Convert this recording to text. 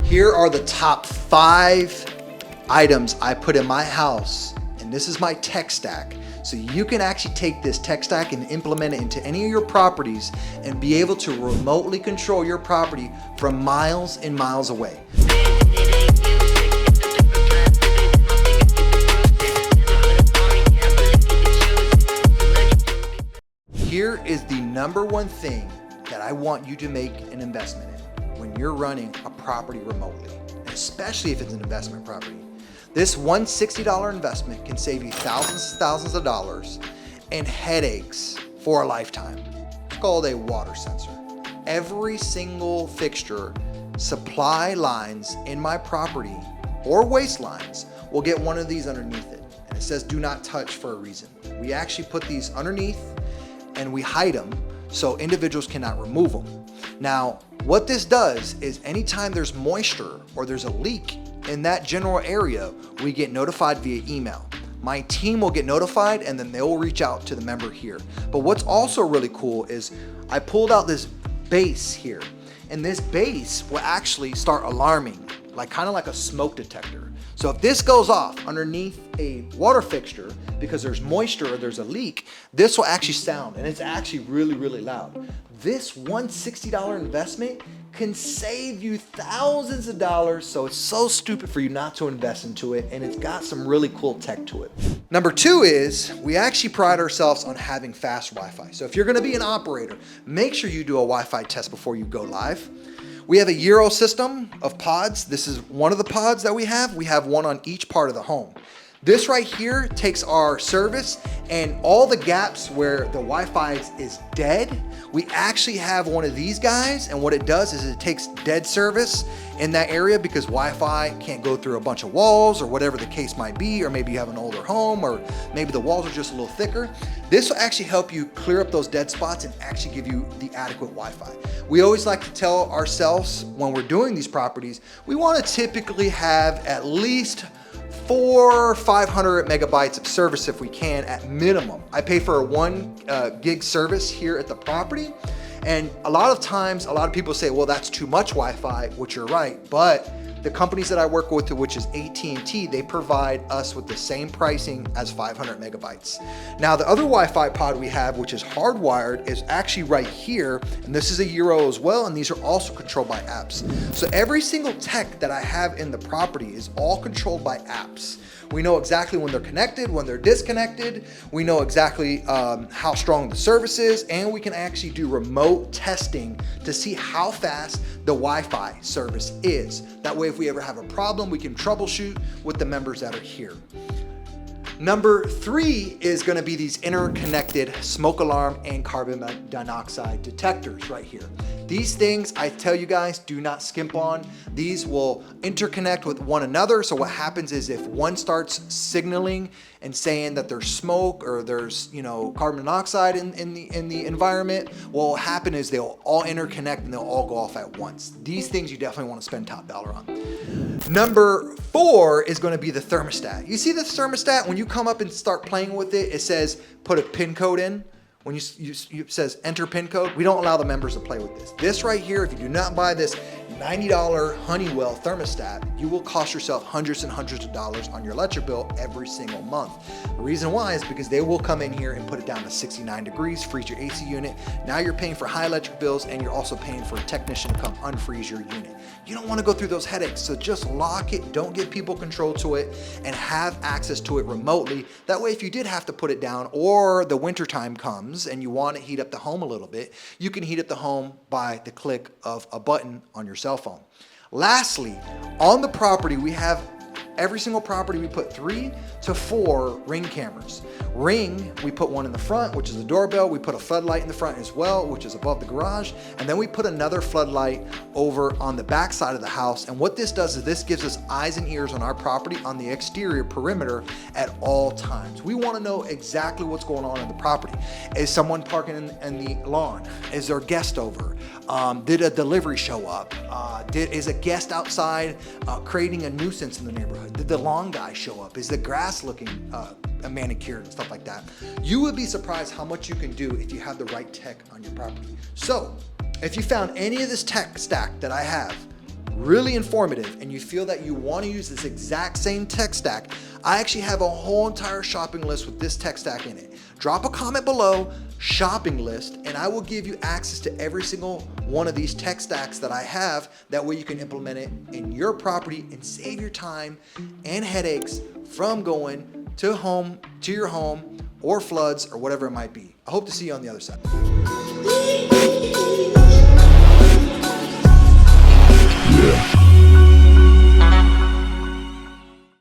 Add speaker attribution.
Speaker 1: Here are the top 5 items I put in my house, and this is my tech stack. So you can actually take this tech stack and implement it into any of your properties and be able to remotely control your property from miles and miles away. Here is the #1 thing that I want you to make an investment in when you're running a property remotely, especially if it's an investment property. This $160 investment can save you thousands of dollars and headaches for a lifetime. It's called a water sensor. Every single fixture, supply lines in my property or waste lines will get one of these underneath it. And it says do not touch for a reason. We actually put these underneath and we hide them so individuals cannot remove them. Now, what this does is anytime there's moisture or there's a leak in that general area, we get notified via email. My team will get notified and then they will reach out to the member here. But what's also really cool is I pulled out this base here, and this base will actually start alarming, kind of like a smoke detector. So if this goes off underneath a water fixture because there's moisture or there's a leak, this will actually sound, and it's actually really loud. This $160 investment can save you thousands of dollars, so it's so stupid for you not to invest into it, and it's got some really cool tech to it. #2 is we actually pride ourselves on having fast Wi-Fi. So if you're gonna be an operator, make sure you do a Wi-Fi test before you go live. We have a Euro system of pods. This is one of the pods that we have. We have one on each part of the home. This right here takes our service and all the gaps where the Wi-Fi is dead. We actually have one of these guys, and what it does is it takes dead service in that area because Wi-Fi can't go through a bunch of walls or whatever the case might be, or maybe you have an older home, or maybe the walls are just a little thicker. This will actually help you clear up those dead spots and actually give you the adequate Wi-Fi. We always like to tell ourselves when we're doing these properties, we want to typically have at least 400 or 500 megabytes of service if we can at minimum. I pay for a 1 gig service here at the property. And a lot of times, a lot of people say, well, that's too much Wi-Fi, which you're right. But the companies that I work with, which is AT&T, they provide us with the same pricing as 500 megabytes. Now, the other Wi-Fi pod we have, which is hardwired, is actually right here. And this is a Euro as well. And these are also controlled by apps. So every single tech that I have in the property is all controlled by apps. We know exactly when they're connected, when they're disconnected. We know exactly how strong the service is, and we can actually do remote testing to see how fast the Wi-Fi service is. That way, if we ever have a problem, we can troubleshoot with the members that are here. #3 is gonna be these interconnected smoke alarm and carbon dioxide detectors right here. These things, I tell you guys, do not skimp on. These will interconnect with one another. So what happens is if one starts signaling and saying that there's smoke or there's carbon monoxide in the environment, what will happen is they'll all interconnect and they'll all go off at once. These things you definitely want to spend top dollar on. #4 is going to be the thermostat. You see the thermostat, when you come up and start playing with it, it says put a pin code in. When it says enter pin code, we don't allow the members to play with this. This right here, if you do not buy this $90 Honeywell thermostat, you will cost yourself hundreds and hundreds of dollars on your electric bill every single month. The reason why is because they will come in here and put it down to 69 degrees, freeze your AC unit. Now you're paying for high electric bills, and you're also paying for a technician to come unfreeze your unit. You don't want to go through those headaches, so just lock it, don't give people control to it, and have access to it remotely. That way, if you did have to put it down or the winter time comes and you want to heat up the home a little bit, you can heat up the home by the click of a button on your cell phone. Lastly, on the property, we have every single property, we put 3 to 4 Ring cameras. Ring, we put one in the front, which is a doorbell. We put a floodlight in the front as well, which is above the garage. And then we put another floodlight over on the back side of the house. And what this does is this gives us eyes and ears on our property on the exterior perimeter at all times. We want to know exactly what's going on in the property. Is someone parking in the lawn? Is there a guest over? Did a delivery show up? Is a guest outside creating a nuisance in the neighborhood? Did the lawn guy show up? Is the grass looking manicured and stuff like that? You would be surprised how much you can do if you have the right tech on your property. So if you found any of this tech stack that I have really informative and you feel that you want to use this exact same tech stack, I actually have a whole entire shopping list with this tech stack in it. Drop a comment below, shopping list, and I will give you access to every single one of these tech stacks that I have. That way you can implement it in your property and save your time and headaches from going to your home or floods or whatever it might be. I hope to see you on the other side.